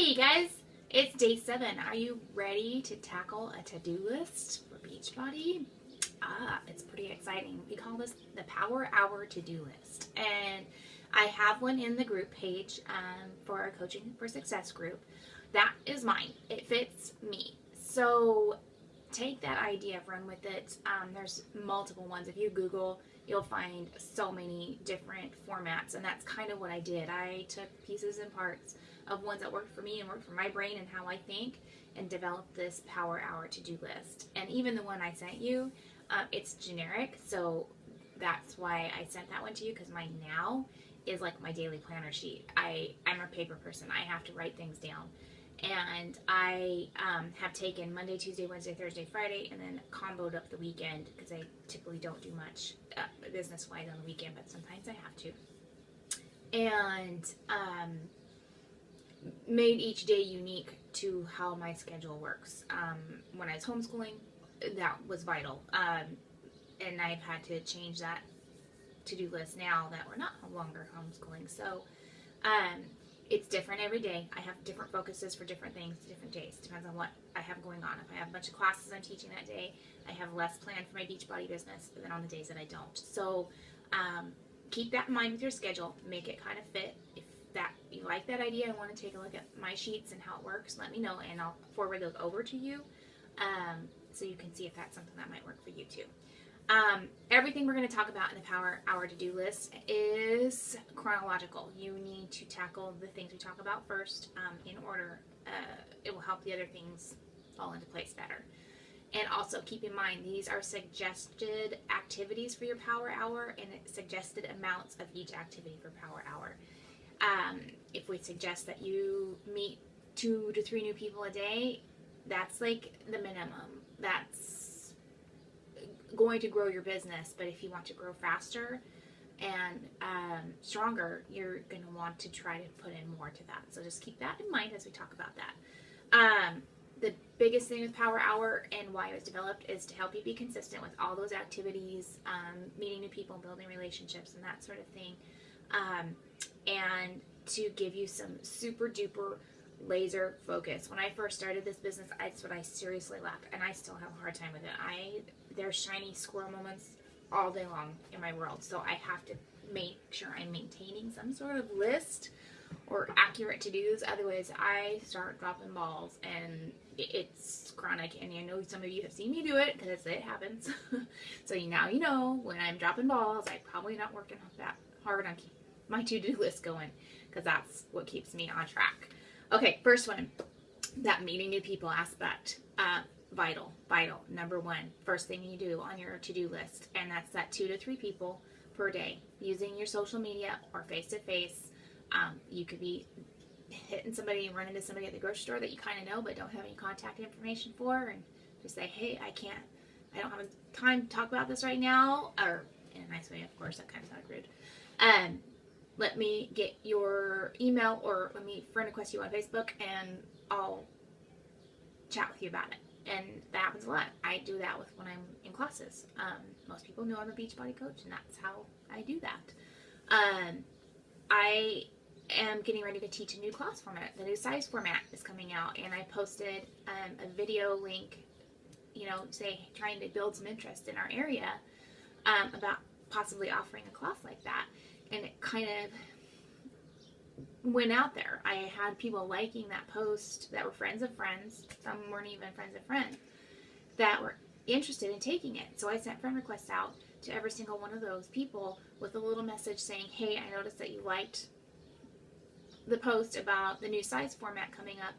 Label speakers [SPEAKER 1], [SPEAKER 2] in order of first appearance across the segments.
[SPEAKER 1] Hey guys, it's day 7. Are you ready to tackle a to-do list for Beachbody? It's pretty exciting. We call this the Power Hour to-do list. And I have one in the group page for our Coaching for Success group. That is mine. It fits me. So take that idea, run with it. There's multiple ones. If you Google, you'll find so many different formats, and that's kind of what I did. I took pieces and parts of ones that worked for me and worked for my brain and how I think, and developed this Power Hour to-do list. And even the one I sent you, it's generic, so that's why I sent that one to you, because mine now is like my daily planner sheet. I'm a paper person. I have to write things down. And I have taken Monday, Tuesday, Wednesday, Thursday, Friday, and then comboed up the weekend, because I typically don't do much business-wise on the weekend, but sometimes I have to. And made each day unique to how my schedule works. When I was homeschooling, that was vital. And I've had to change that to-do list now that we're not longer homeschooling. So it's different every day. I have different focuses for different things, different days. Depends on what I have going on. If I have a bunch of classes I'm teaching that day, I have less planned for my Beachbody business than on the days that I don't. So keep that in mind with your schedule. Make it kind of fit. If you like that idea and want to take a look at my sheets and how it works, let me know, and I'll forward those over to you so you can see if that's something that might work for you too. Everything we're going to talk about in the Power Hour to-do list is chronological. You need to tackle the things we talk about first in order. It will help the other things fall into place better. And also keep in mind, these are suggested activities for your Power Hour and suggested amounts of each activity for Power Hour. If we suggest that you meet 2 to 3 new people a day, that's like the minimum. That's going to grow your business, but if you want to grow faster and stronger, you're going to want to try to put in more to that. So just keep that in mind as we talk about that. The biggest thing with Power Hour and why it was developed is to help you be consistent with all those activities, meeting new people, building relationships, and that sort of thing. And to give you some super duper laser focus. When I first started this business, that's what I seriously lacked, and I still have a hard time with it. There's shiny squirrel moments all day long in my world, so I have to make sure I'm maintaining some sort of list or accurate to-dos. Otherwise, I start dropping balls, and it's chronic. And I know some of you have seen me do it because it happens. So now you know when I'm dropping balls, I'm probably not working that hard on keeping my to-do list going, because that's what keeps me on track. Okay, first one, that meeting new people aspect. Vital. Number 1, first thing you do on your to-do list, and that's that 2 to 3 people per day using your social media or face-to-face. You could be hitting somebody and running into somebody at the grocery store that you kind of know but don't have any contact information for, and just say, hey, I don't have time to talk about this right now, or in a nice way, of course. That kind of sounded rude. Let me get your email, or let me friend request you on Facebook, and I'll chat with you about it. And that happens a lot. I do that when I'm in classes. Most people know I'm a Beachbody coach, and that's how I do that. I am getting ready to teach a new class format. The new size format is coming out, and I posted a video link, trying to build some interest in our area about possibly offering a class like that. And it kind of went out there. I had people liking that post that were friends of friends. Some weren't even friends of friends that were interested in taking it. So I sent friend requests out to every single one of those people with a little message saying, hey, I noticed that you liked the post about the new size format coming up,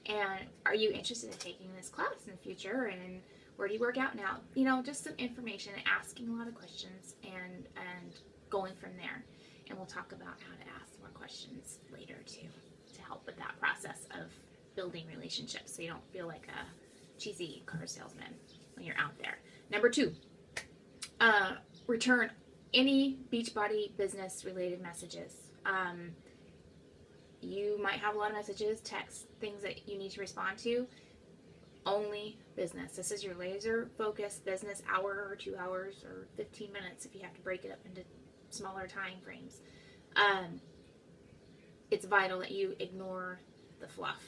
[SPEAKER 1] and are you interested in taking this class in the future, and where do you work out now? Just some information, asking a lot of questions, and going from there. And we'll talk about how to ask more questions later too, to help with that process of building relationships, so you don't feel like a cheesy car salesman when you're out there. Number 2, return any Beachbody business related messages. You might have a lot of messages, texts, things that you need to respond to. Only business. This is your laser focused business hour or 2 hours or 15 minutes if you have to break it up into smaller time frames. It's vital that you ignore the fluff.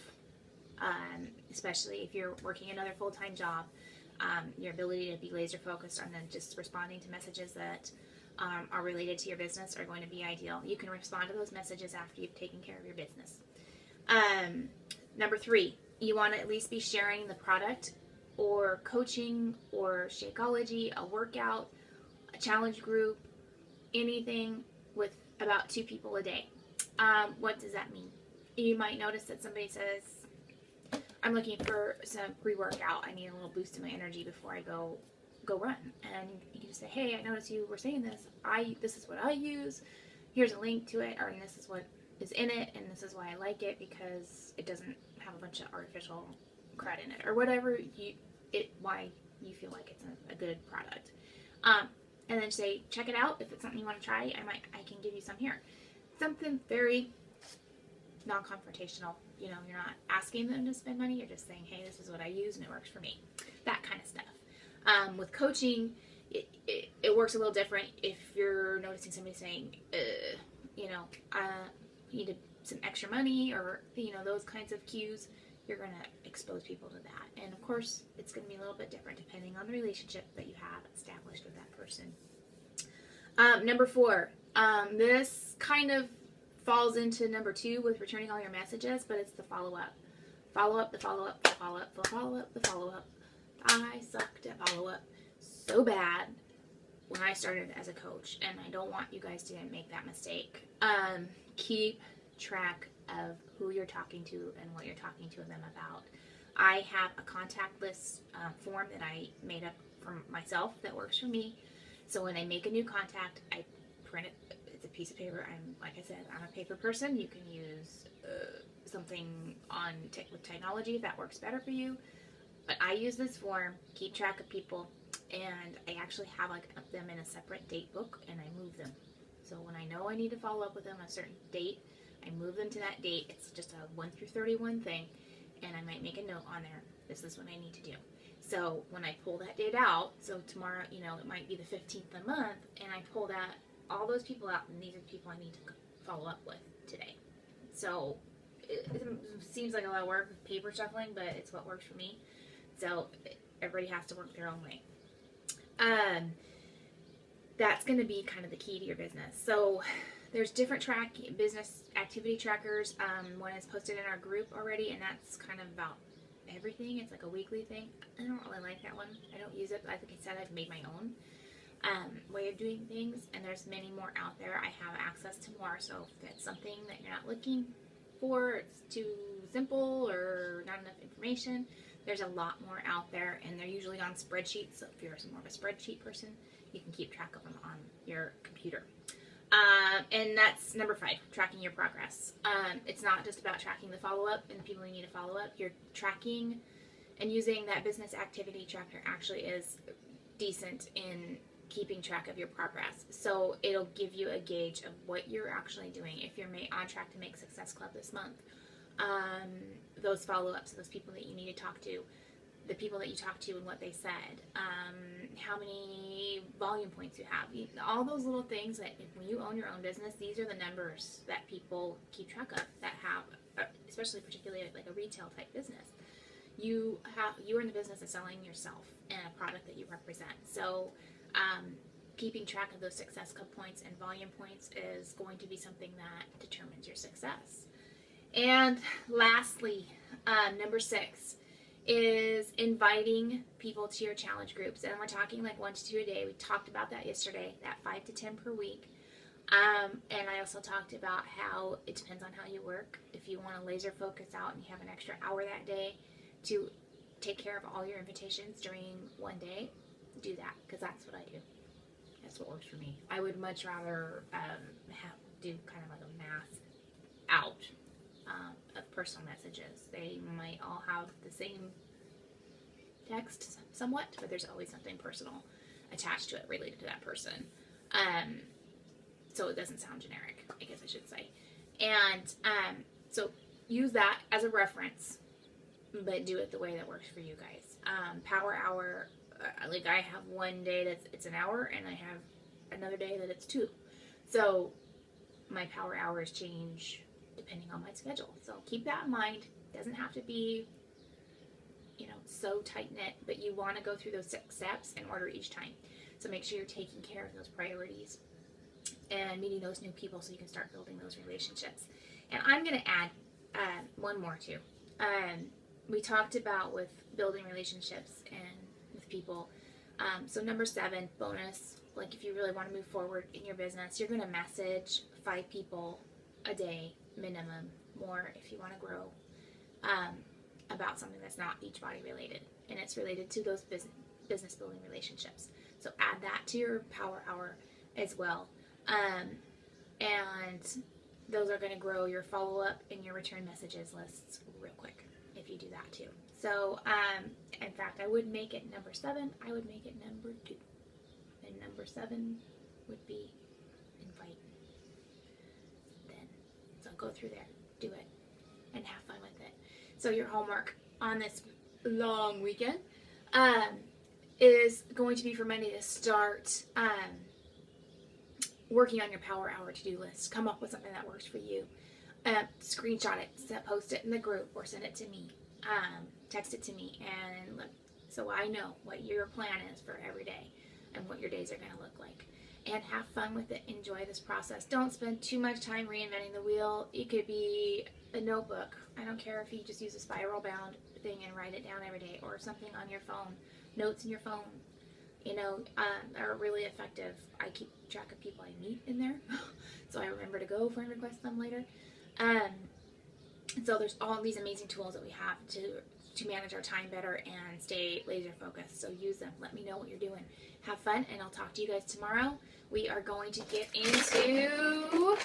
[SPEAKER 1] Especially if you're working another full-time job, your ability to be laser focused on then just responding to messages that are related to your business are going to be ideal. You can respond to those messages after you've taken care of your business. Number 3, you want to at least be sharing the product or coaching or Shakeology, a workout, a challenge group, anything with about 2 people a day. What does that mean? You might notice that somebody says, I'm looking for some pre-workout. I need a little boost in my energy before I go run. And you can just say, hey, I noticed you were saying this. This is what I use. Here's a link to it, or this is what is in it, and this is why I like it, because it doesn't have a bunch of artificial crud in it, or whatever why you feel like it's a good product. And then say, check it out. If it's something you want to try, I can give you some here. Something very non-confrontational. You're not asking them to spend money. You're just saying, hey, this is what I use and it works for me. That kind of stuff. With coaching, it works a little different. If you're noticing somebody saying, I need some extra money, or, those kinds of cues, you're going to expose people to that. And of course, it's going to be a little bit different depending on the relationship that you have established with that person. Number 4, this kind of falls into number 2 with returning all your messages, but it's the follow-up. Follow-up, the follow-up, the follow-up, the follow-up, the follow-up. I sucked at follow-up so bad when I started as a coach, and I don't want you guys to make that mistake. Keep track of who you're talking to and what you're talking to them about. I have a contact list form that I made up for myself that works for me. So when I make a new contact, I print it. It's a piece of paper. Like I said, I'm a paper person. You can use something with technology if that works better for you. But I use this form, keep track of people, and I actually have them in a separate date book, and I move them. So when I know I need to follow up with them on a certain date, I move them to that date. It's just a 1 through 31 thing, and I might make a note on there. This is what I need to do. So when I pull that date out, so tomorrow, it might be the 15th of the month, and I pull all those people out, and these are the people I need to follow up with today. So it seems like a lot of work with paper shuffling, but it's what works for me. So everybody has to work their own way. That's going to be kind of the key to your business. So there's different business activity trackers. One is posted in our group already, and that's kind of about everything. It's like a weekly thing. I don't really like that one. I don't use it, but like I said, I've made my own way of doing things, and there's many more out there. I have access to more, so if it's something that you're not looking for, it's too simple or not enough information, there's a lot more out there, and they're usually on spreadsheets. So if you're more of a spreadsheet person, you can keep track of them on your computer. And that's number 5, tracking your progress. It's not just about tracking the follow-up and the people you need to follow up. You're tracking and using that business activity tracker actually is decent in keeping track of your progress. So it'll give you a gauge of what you're actually doing. If you're on track to make Success Club this month, those follow-ups, those people that you need to talk to, the people that you talked to and what they said, how many volume points you have, all those little things that when you own your own business, these are the numbers that people keep track of that have, especially particularly like a retail type business. You are in the business of selling yourself and a product that you represent. So keeping track of those Success Club points and volume points is going to be something that determines your success. And lastly, number 6 is inviting people to your challenge groups. And we're talking like 1 to 2 a day. We talked about that yesterday, that 5 to 10 per week. And I also talked about how it depends on how you work. If you want to laser focus out and you have an extra hour that day to take care of all your invitations during one day, do that, because that's what I do. That's what works for me. I would much rather do kind of like a mass out of personal messages. They might all have the same text somewhat, but there's always something personal attached to it related to that person. So it doesn't sound generic, I guess I should say. And so use that as a reference, but do it the way that works for you guys. Power hour, like I have one day it's an hour, and I have another day that it's 2. So my power hours change depending on my schedule. So keep that in mind. It doesn't have to be, so tight knit, but you want to go through those steps in order each time. So make sure you're taking care of those priorities and meeting those new people so you can start building those relationships. And I'm going to add one more too. We talked about with building relationships and with people. So number 7, bonus, like if you really want to move forward in your business, you're going to message 5 people a day minimum, more if you want to grow, about something that's not Beachbody related, and it's related to those business building relationships. So add that to your power hour as well. And those are going to grow your follow-up and your return messages lists real quick if you do that too. So, in fact, I would make it number 7. I would make it number 2. And number 7 would be invite. Then, so go through there, do it, and have fun with it. So your homework on this long weekend is going to be for Monday to start working on your power hour to-do list. Come up with something that works for you. Screenshot it, post it in the group, or send it to me. Text it to me, and so I know what your plan is for every day and what your days are going to look like. And have fun with it. Enjoy this process. Don't spend too much time reinventing the wheel. It could be a notebook. I don't care if you just use a spiral bound thing and write it down every day, or something on your phone. Notes in your phone, are really effective. I keep track of people I meet in there, so I remember to go friend request them later. So there's all these amazing tools that we have to manage our time better and stay laser focused. So use them. Let me know what you're doing. Have fun, and I'll talk to you guys tomorrow. We are going to get into